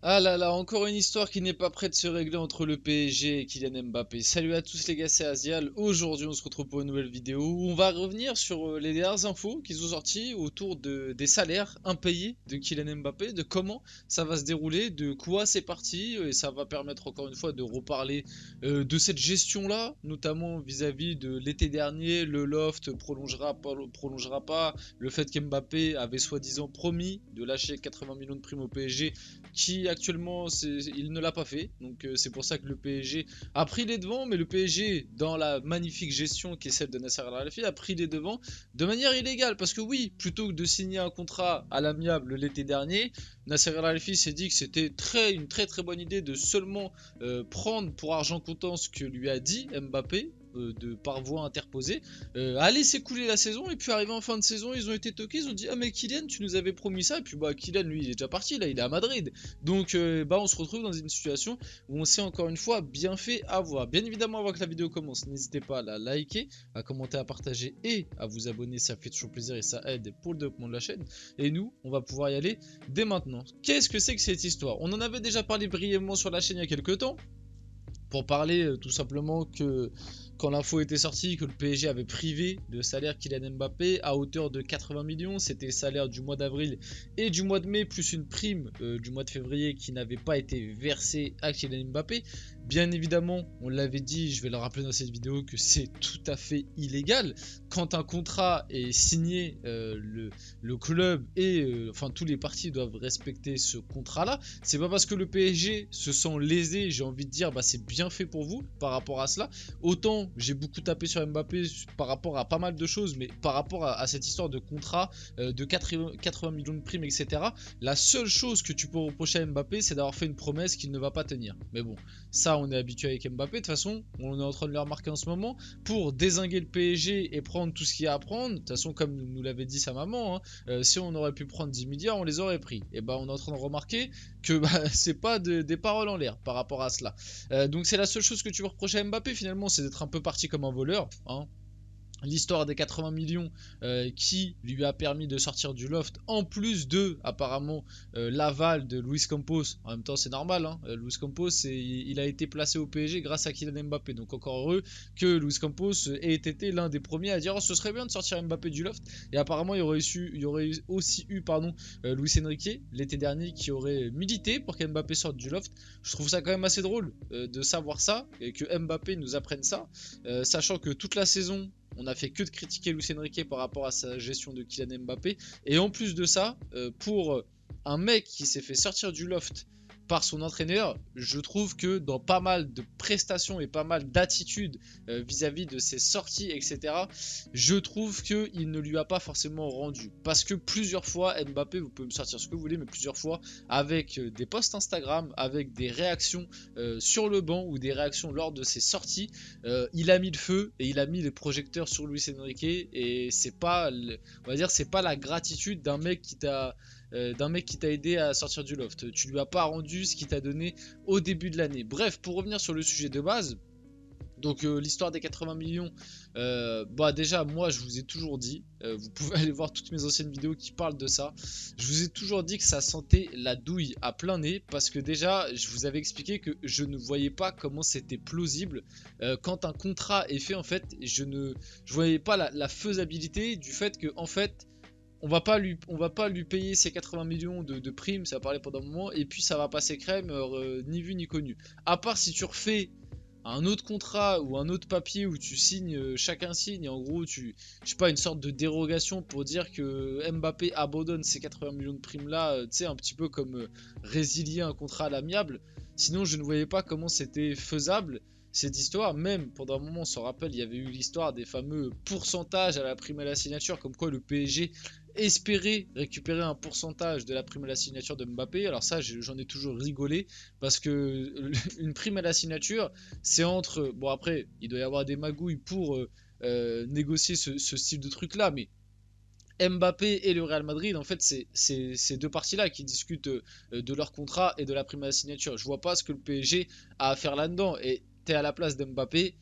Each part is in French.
Ah là là, encore une histoire qui n'est pas prête de se régler entre le PSG et Kylian Mbappé. Salut à tous les gars, c'est Azial. Aujourd'hui, on se retrouve pour une nouvelle vidéo où on va revenir sur les dernières infos qui sont sorties autour des salaires impayés de Kylian Mbappé, de comment ça va se dérouler, de quoi c'est parti, et ça va permettre encore une fois de reparler de cette gestion-là, notamment vis-à-vis de l'été dernier, le loft prolongera pas, le fait qu'Mbappé avait soi-disant promis de lâcher 80 millions de primes au PSG qui actuellement il ne l'a pas fait. Donc c'est pour ça que le PSG a pris les devants, mais le PSG, dans la magnifique gestion qui est celle de Nasser Al-Khelaifi, a pris les devants de manière illégale. Parce que oui, plutôt que de signer un contrat à l'amiable l'été dernier, Nasser Al-Khelaifi s'est dit que c'était une très très bonne idée de seulement prendre pour argent comptant ce que lui a dit Mbappé, de par voie interposée, a laissé couler la saison, et puis arrivé en fin de saison, ils ont été toqués, ils ont dit ah mais Kylian, tu nous avais promis ça, et puis bah Kylian lui il est déjà parti, là il est à Madrid. Donc bah on se retrouve dans une situation où on s'est encore une fois bien fait avoir. Bien évidemment, avant que la vidéo commence, n'hésitez pas à la liker, à commenter, à partager et à vous abonner, ça fait toujours plaisir et ça aide pour le développement de la chaîne. Et nous, on va pouvoir y aller dès maintenant. Qu'est-ce que c'est que cette histoire? On en avait déjà parlé brièvement sur la chaîne il y a quelques temps, pour parler tout simplement que quand l'info était sortie que le PSG avait privé de salaire Kylian Mbappé à hauteur de 80 millions, c'était le salaire du mois d'avril et du mois de mai, plus une prime du mois de février qui n'avait pas été versée à Kylian Mbappé. Bien évidemment, on l'avait dit, je vais le rappeler dans cette vidéo, que c'est tout à fait illégal. Quand un contrat est signé, le club et enfin tous les partis doivent respecter ce contrat-là. C'est pas parce que le PSG se sent lésé, j'ai envie de dire, bah c'est bien fait pour vous par rapport à cela. Autant j'ai beaucoup tapé sur Mbappé par rapport à pas mal de choses, mais par rapport à cette histoire de contrat, de 80 millions de primes, etc. La seule chose que tu peux reprocher à Mbappé, c'est d'avoir fait une promesse qu'il ne va pas tenir. Mais bon, ça on est habitué avec Mbappé. De toute façon, on est en train de le remarquer en ce moment. Pour dézinguer le PSG et prendre tout ce qu'il y a à prendre, de toute façon, comme nous l'avait dit sa maman, hein, si on aurait pu prendre 10 milliards, on les aurait pris. Et bah, on est en train de remarquer que bah, c'est pas des paroles en l'air par rapport à cela. Donc c'est la seule chose que tu veux reprocher à Mbappé finalement, c'est d'être un peu parti comme un voleur, hein. L'histoire des 80 millions qui lui a permis de sortir du loft, en plus de apparemment l'aval de Luis Campos. En même temps c'est normal, hein. Luis Campos il a été placé au PSG grâce à Kylian Mbappé, donc encore heureux que Luis Campos ait été l'un des premiers à dire oh, ce serait bien de sortir Mbappé du loft. Et apparemment il y aurait aussi eu Luis Enrique l'été dernier qui aurait milité pour qu'Mbappé sorte du loft. Je trouve ça quand même assez drôle de savoir ça et que Mbappé nous apprenne ça, sachant que toute la saison on a fait que de critiquer Luis Enrique par rapport à sa gestion de Kylian Mbappé. Et en plus de ça, pour un mec qui s'est fait sortir du loft par son entraîneur, je trouve que dans pas mal de prestations et pas mal d'attitudes vis-à-vis de ses sorties, etc., je trouve qu'il ne lui a pas forcément rendu. Parce que plusieurs fois, Mbappé, vous pouvez me sortir ce que vous voulez, mais plusieurs fois, avec des posts Instagram, avec des réactions sur le banc ou des réactions lors de ses sorties, il a mis le feu et il a mis les projecteurs sur Luis Enrique. Et c'est pas, on va dire, c'est pas la gratitude d'un mec qui t'a aidé à sortir du loft. Tu lui as pas rendu ce qu'il t'a donné au début de l'année. Bref, pour revenir sur le sujet de base, donc l'histoire des 80 millions, bah déjà moi je vous ai toujours dit, vous pouvez aller voir toutes mes anciennes vidéos qui parlent de ça, je vous ai toujours dit que ça sentait la douille à plein nez, parce que déjà je vous avais expliqué que je ne voyais pas comment c'était plausible quand un contrat est fait. En fait je voyais pas la faisabilité du fait que en fait on va pas lui payer ses 80 millions de primes, ça va parler pendant un moment, et puis ça va passer crème, ni vu ni connu. À part si tu refais un autre contrat ou un autre papier où tu signes, chacun signe, et en gros je sais pas, une sorte de dérogation pour dire que Mbappé abandonne ces 80 millions de primes là, tu sais, un petit peu comme résilier un contrat à l'amiable. Sinon je ne voyais pas comment c'était faisable cette histoire. Même pendant un moment, on s'en rappelle, il y avait eu l'histoire des fameux pourcentages à la prime à la signature, comme quoi le PSG espérait récupérer un pourcentage de la prime à la signature de Mbappé. Alors ça, j'en ai toujours rigolé, parce que une prime à la signature, c'est entre... Bon après, il doit y avoir des magouilles pour négocier ce style de truc là, mais Mbappé et le Real Madrid, en fait, c'est ces deux parties-là qui discutent de leur contrat et de la prime à la signature. Je vois pas ce que le PSG a à faire là-dedans. Et t'es à la place d'Mbappé,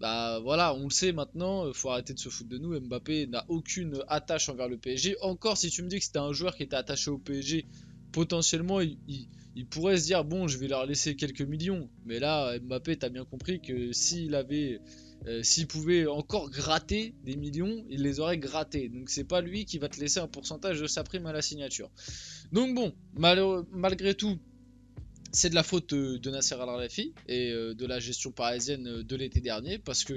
bah voilà, on le sait maintenant, faut arrêter de se foutre de nous. Mbappé n'a aucune attache envers le PSG. Encore si tu me dis que c'était un joueur qui était attaché au PSG, potentiellement il pourrait se dire bon je vais leur laisser quelques millions, mais là Mbappé t'as bien compris que s'il pouvait encore gratter des millions, il les aurait grattés. Donc c'est pas lui qui va te laisser un pourcentage de sa prime à la signature. Donc bon, malgré tout, c'est de la faute de Nasser Al-Khelaifi et de la gestion parisienne de l'été dernier, parce que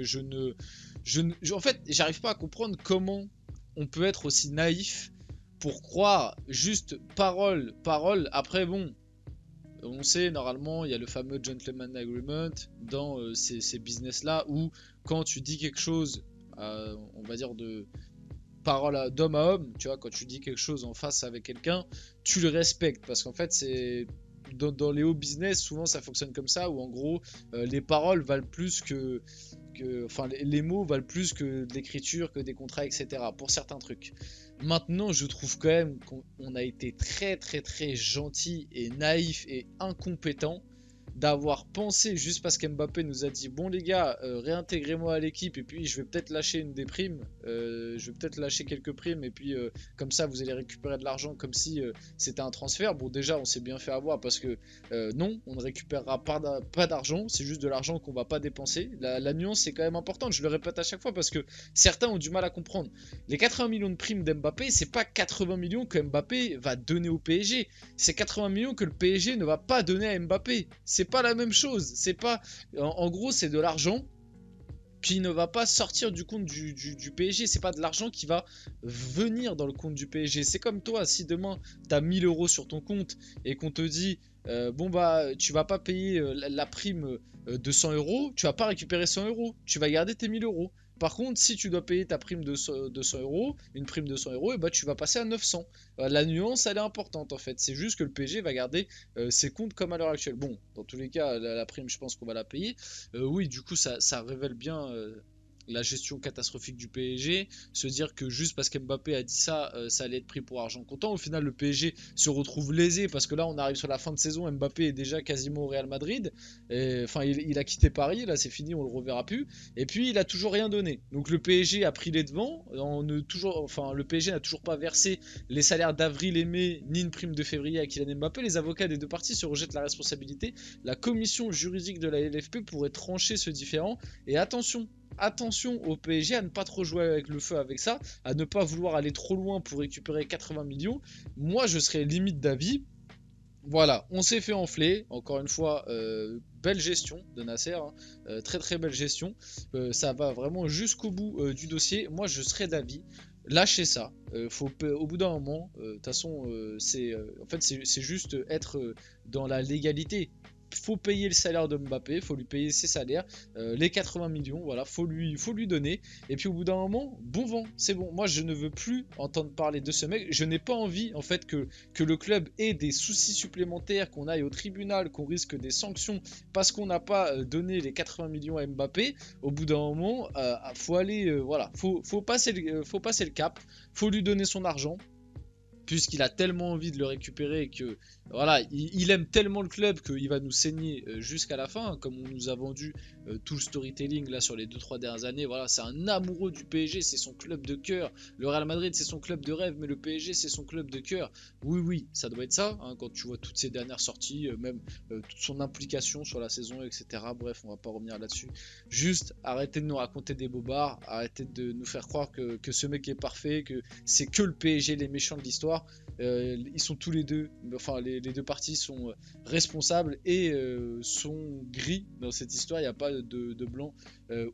en fait, j'arrive pas à comprendre comment on peut être aussi naïf pour croire juste parole, parole. Après bon, on sait normalement il y a le fameux gentleman agreement dans ces business là où quand tu dis quelque chose, on va dire de parole d'homme à homme, tu vois, quand tu dis quelque chose en face avec quelqu'un, tu le respectes parce qu'en fait c'est dans les hauts business, souvent ça fonctionne comme ça, où en gros les paroles valent plus enfin les mots valent plus que de l'écriture, que des contrats, etc. pour certains trucs. Maintenant, je trouve quand même qu'on a été très très très gentil et naïf et incompétent d'avoir pensé, juste parce qu'Mbappé nous a dit bon les gars, réintégrez-moi à l'équipe et puis je vais peut-être lâcher une des primes, je vais peut-être lâcher quelques primes et puis comme ça vous allez récupérer de l'argent comme si c'était un transfert. Bon déjà on s'est bien fait avoir parce que non, on ne récupérera pas d'argent, c'est juste de l'argent qu'on va pas dépenser. La nuance c'est quand même importante, je le répète à chaque fois parce que certains ont du mal à comprendre. Les 80 millions de primes d'Mbappé, c'est pas 80 millions que Mbappé va donner au PSG, c'est 80 millions que le PSG ne va pas donner à Mbappé. C'est pas la même chose. C'est pas. En gros, c'est de l'argent qui ne va pas sortir du compte du PSG. C'est pas de l'argent qui va venir dans le compte du PSG. C'est comme toi, si demain tu as 1000 euros sur ton compte et qu'on te dit bon bah tu vas pas payer la prime de 100 euros, tu vas pas récupérer 100 euros. Tu vas garder tes 1000 euros. Par contre, si tu dois payer ta prime de 100 euros, une prime de 100 euros, et bah tu vas passer à 900. La nuance, elle est importante en fait. C'est juste que le PSG va garder ses comptes comme à l'heure actuelle. Bon, dans tous les cas, la prime, je pense qu'on va la payer. Oui, du coup, ça révèle bien la gestion catastrophique du PSG, se dire que juste parce qu'Mbappé a dit ça, ça allait être pris pour argent comptant. Au final, le PSG se retrouve lésé parce que là, on arrive sur la fin de saison. Mbappé est déjà quasiment au Real Madrid. Enfin, il a quitté Paris. Là, c'est fini, on le reverra plus. Et puis, il a toujours rien donné. Donc, le PSG a pris les devants. Enfin, le PSG n'a toujours pas versé les salaires d'avril et mai, ni une prime de février à Kylian Mbappé. Les avocats des deux parties se rejettent la responsabilité. La commission juridique de la LFP pourrait trancher ce différend. Et attention au PSG à ne pas trop jouer avec le feu avec ça, à ne pas vouloir aller trop loin pour récupérer 80 millions. Moi, je serais limite d'avis. Voilà, on s'est fait enfler. Encore une fois, belle gestion de Nasser, hein. Très très belle gestion. Ça va vraiment jusqu'au bout du dossier. Moi, je serais d'avis. Lâchez ça. Au bout d'un moment, de toute façon, en fait, c'est juste être dans la légalité. Faut payer le salaire de Mbappé, faut lui payer ses salaires, les 80 millions, voilà, faut lui donner. Et puis au bout d'un moment, bon vent, c'est bon. Moi, je ne veux plus entendre parler de ce mec. Je n'ai pas envie, en fait, que le club ait des soucis supplémentaires, qu'on aille au tribunal, qu'on risque des sanctions parce qu'on n'a pas donné les 80 millions à Mbappé. Au bout d'un moment, faut aller, voilà, faut passer le cap, faut lui donner son argent, puisqu'il a tellement envie de le récupérer et que voilà, il aime tellement le club qu'il va nous saigner jusqu'à la fin, hein, comme on nous a vendu tout le storytelling là sur les 2-3 dernières années. Voilà, c'est un amoureux du PSG, c'est son club de cœur. Le Real Madrid c'est son club de rêve, mais le PSG c'est son club de cœur. Oui, ça doit être ça, hein, quand tu vois toutes ces dernières sorties, même toute son implication sur la saison, etc. Bref, on va pas revenir là-dessus. Juste arrêtez de nous raconter des bobards, arrêtez de nous faire croire que ce mec est parfait, que c'est que le PSG les méchants de l'histoire. Ils sont tous les deux, enfin les deux parties sont responsables et sont gris dans cette histoire. Il n'y a pas de blanc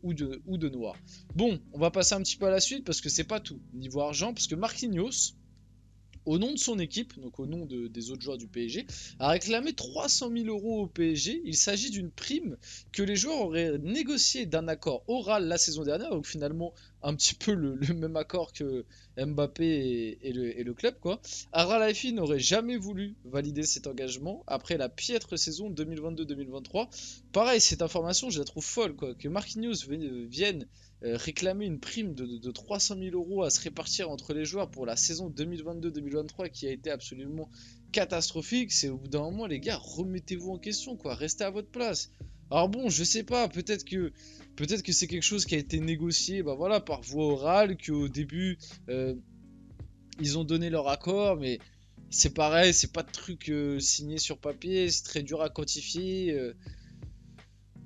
ou de noir. Bon, on va passer un petit peu à la suite parce que c'est pas tout niveau argent, parce que Marquinhos, au nom de son équipe, donc au nom des autres joueurs du PSG, a réclamé 300 000 euros au PSG. Il s'agit d'une prime que les joueurs auraient négociée d'un accord oral la saison dernière, donc finalement un petit peu le même accord que Mbappé et le club, quoi. Al-Khelaifi n'aurait jamais voulu valider cet engagement après la piètre saison 2022-2023. Pareil, cette information, je la trouve folle, quoi, que Marquinhos vienne réclamer une prime de 300 000 euros à se répartir entre les joueurs pour la saison 2022-2023 qui a été absolument catastrophique. C'est au bout d'un moment, les gars, remettez-vous en question, quoi, restez à votre place. Alors bon, je sais pas, peut-être que c'est quelque chose qui a été négocié, bah voilà, par voie orale, qu'au début ils ont donné leur accord, mais c'est pareil, c'est pas de trucs signés sur papier, c'est très dur à quantifier.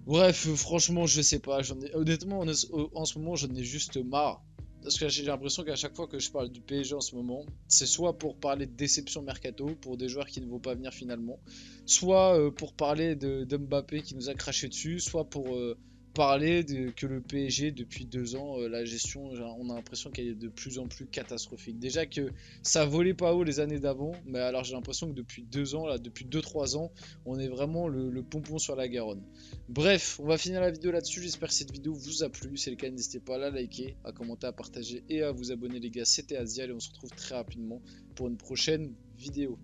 Bref, franchement, je sais pas. Honnêtement, en ce moment, j'en ai juste marre. Parce que j'ai l'impression qu'à chaque fois que je parle du PSG en ce moment, c'est soit pour parler de déception mercato pour des joueurs qui ne vont pas venir finalement, soit pour parler de Mbappé qui nous a craché dessus, soit pour parler que le PSG depuis 2 ans, la gestion, on a l'impression qu'elle est de plus en plus catastrophique. Déjà que ça volait pas haut les années d'avant, mais alors j'ai l'impression que depuis 2 ans, là, depuis 2-3 ans, on est vraiment le pompon sur la Garonne. Bref, on va finir la vidéo là-dessus. J'espère que cette vidéo vous a plu. Si c'est le cas, n'hésitez pas à la liker, à commenter, à partager et à vous abonner les gars. C'était Asial et on se retrouve très rapidement pour une prochaine vidéo.